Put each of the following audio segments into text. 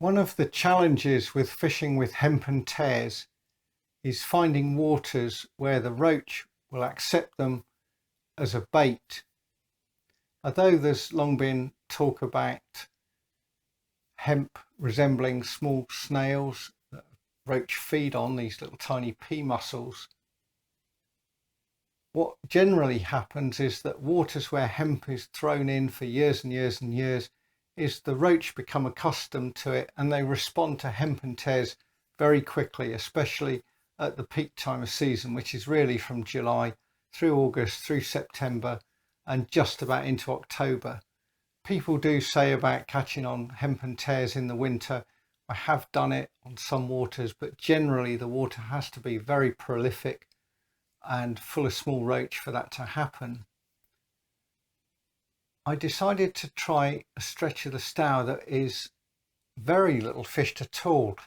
One of the challenges with fishing with hemp and tares is finding waters where the roach will accept them as a bait. Although there's long been talk about hemp resembling small snails that roach feed on, these little tiny pea mussels, what generally happens is that waters where hemp is thrown in for years and years and years is the roach become accustomed to it and they respond to hemp and tares very quickly, especially at the peak time of season, which is really from July through August through September and just about into October. People do say about catching on hemp and tares in the winter. I have done it on some waters, but generally the water has to be very prolific and full of small roach for that to happen. I decided to try a stretch of the Stour that is very little fished at all.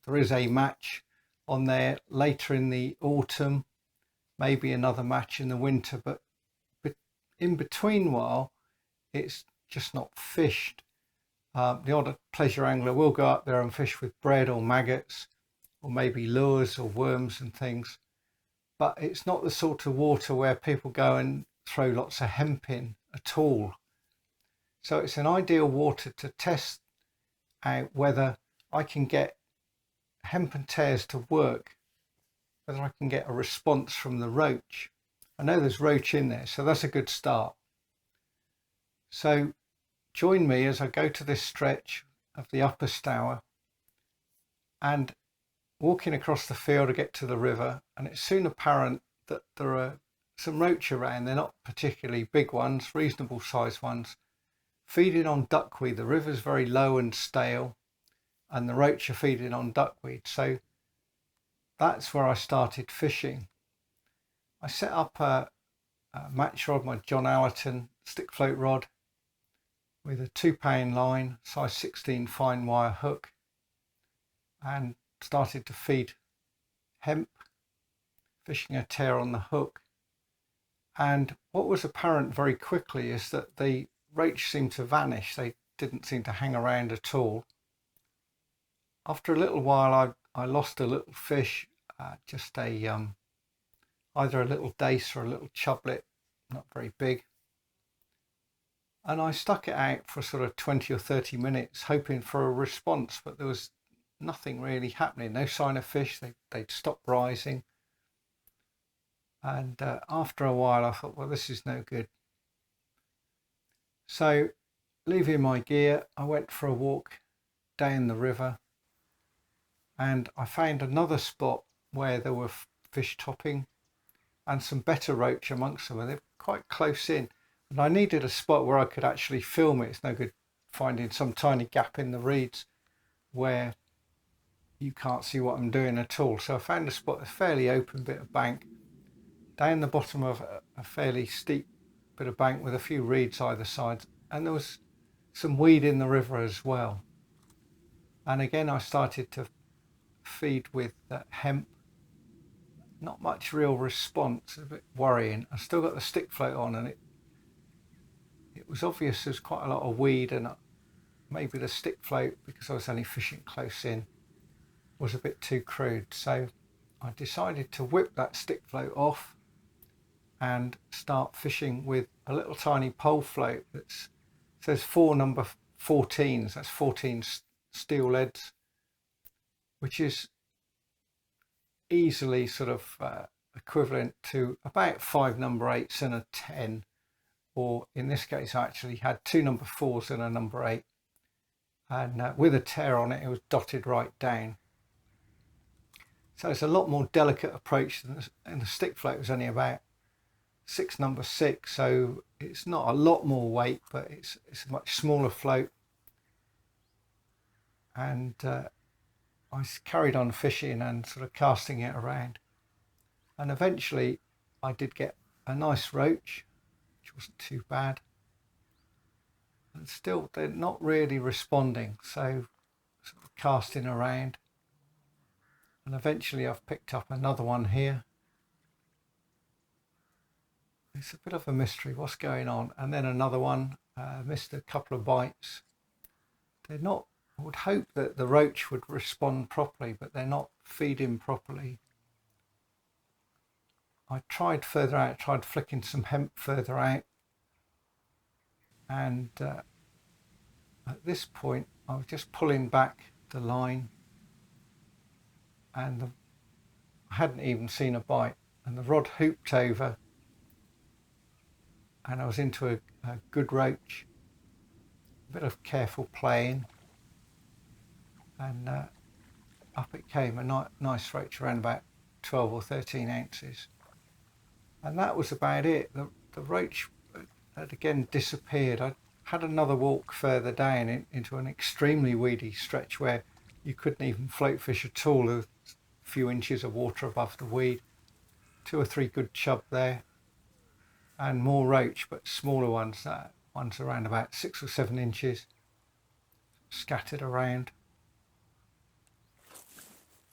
There is a match on there later in the autumn, maybe another match in the winter, but in between while it's just not fished. The odd pleasure angler will go up there and fish with bread or maggots or maybe lures or worms and things, but it's not the sort of water where people go and throw lots of hemp in at all. So it's an ideal water to test out whether I can get hemp and tares to work, whether I can get a response from the roach. I know there's roach in there, so that's a good start. So join me as I go to this stretch of the upper Stour and walking across the field to get to the river, and it's soon apparent that there are some roach around. They're not particularly big ones, reasonable sized ones, feeding on duckweed. The river's very low and stale and the roach are feeding on duckweed. So that's where I started fishing. I set up a match rod, my John Allerton stick float rod with a 2-pound line, size 16 fine wire hook, and started to feed hemp, fishing a tare on the hook. And what was apparent very quickly is that the roach seemed to vanish. They didn't seem to hang around at all. After a little while I lost a little fish, just a either a little dace or a little chublet, not very big. And I stuck it out for sort of 20 or 30 minutes hoping for a response, but there was nothing really happening, no sign of fish. They'd stopped rising. And after a while I thought, well, this is no good. So leaving my gear, I went for a walk down the river and I found another spot where there were fish topping and some better roach amongst them, and they're quite close in. And I needed a spot where I could actually film it. It's no good finding some tiny gap in the reeds where you can't see what I'm doing at all. So I found a spot, a fairly open bit of bank, down the bottom of a fairly steep bit of bank with a few reeds either side, and there was some weed in the river as well. And again I started to feed with hemp. Not much real response, a bit worrying. I still got the stick float on and it was obvious there's quite a lot of weed, and maybe the stick float, because I was only fishing close in, was a bit too crude. So I decided to whip that stick float off and start fishing with a little tiny pole float that says 4 number 14s. That's 14 steel leads, which is easily sort of equivalent to about 5 number 8s and a 10, or in this case I actually had 2 number 4s and a number 8, and with a tare on it, it was dotted right down. So it's a lot more delicate approach than and the stick float was only about 6 number 6, so it's not a lot more weight, but it's a much smaller float. And I carried on fishing and sort of casting it around, and eventually I did get a nice roach, which wasn't too bad, and still they're not really responding, so sort of casting around, and eventually I've picked up another one here. It's a bit of a mystery what's going on. And then another one, missed a couple of bites. They're not I would hope that the roach would respond properly, but they're not feeding properly. I tried further out, tried flicking some hemp further out, and at this point I was just pulling back the line, and I hadn't even seen a bite, and the rod hooped over, and I was into a good roach. A bit of careful playing, and up it came, a nice roach around about 12 or 13 ounces. And that was about it. The roach had again disappeared. I had another walk further down into an extremely weedy stretch where you couldn't even float fish at all. There was a few inches of water above the weed. 2 or 3 good chub there, and more roach, but smaller ones. Ones around about 6 or 7 inches, scattered around.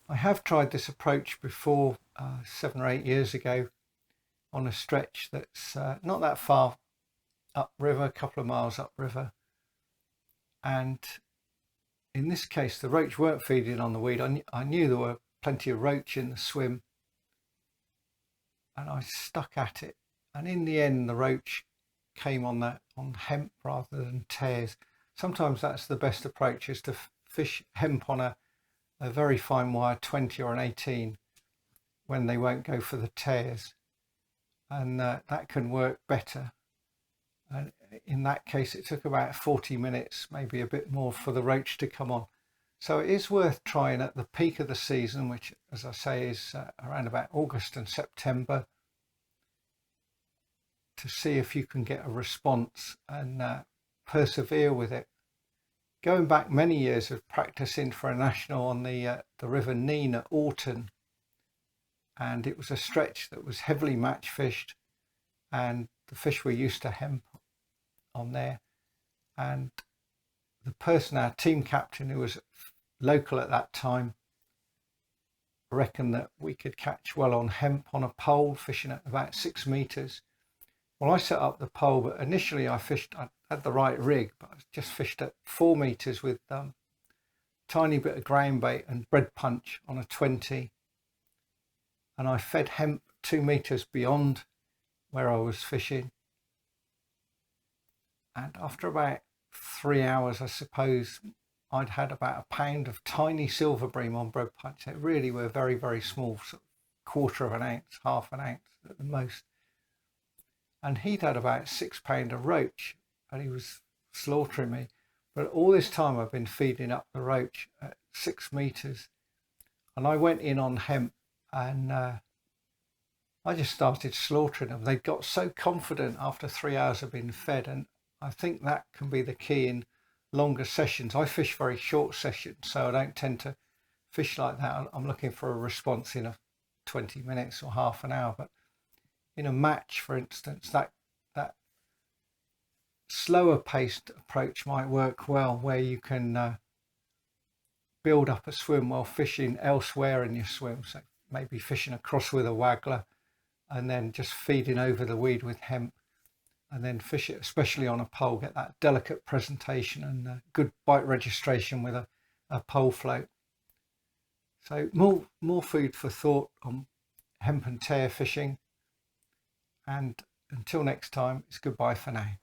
I have tried this approach before, 7 or 8 years ago, on a stretch that's not that far upriver, a couple of miles upriver, and in this case the roach weren't feeding on the weed. I knew there were plenty of roach in the swim, and I stuck at it, and in the end the roach came on hemp rather than tares. Sometimes that's the best approach, is to fish hemp on a very fine wire 20 or an 18 when they won't go for the tares, and that can work better. And in that case it took about 40 minutes, maybe a bit more, for the roach to come on. So it is worth trying at the peak of the season, which, as I say, is around about August and September, to see if you can get a response and persevere with it. Going back many years of practicing for a national on the River Nene at Orton, and it was a stretch that was heavily match fished, and the fish were used to hemp on there, and the person, our team captain, who was local at that time, reckoned that we could catch well on hemp on a pole, fishing at about 6 meters. Well, I set up the pole, but initially I had the right rig, but I just fished at 4 meters with tiny bit of ground bait and bread punch on a 20, and I fed hemp 2 meters beyond where I was fishing, and after about 3 hours, I suppose, I'd had about a pound of tiny silver bream on bread punch. They really were very, very small, sort of quarter of an ounce, half an ounce at the most. And he'd had about 6 pound of roach, and he was slaughtering me. But all this time I've been feeding up the roach at 6 meters, and I went in on hemp, and I just started slaughtering them. They got so confident after 3 hours of being fed, and I think that can be the key in longer sessions. I fish very short sessions, so I don't tend to fish like that. I'm looking for a response in 20 minutes or half an hour, but in a match, for instance, that slower paced approach might work well, where you can build up a swim while fishing elsewhere in your swim. So maybe fishing across with a waggler, and then just feeding over the weed with hemp, and then fish it, especially on a pole, get that delicate presentation and good bite registration with a pole float. So more food for thought on hemp and tare fishing, and until next time, it's goodbye for now.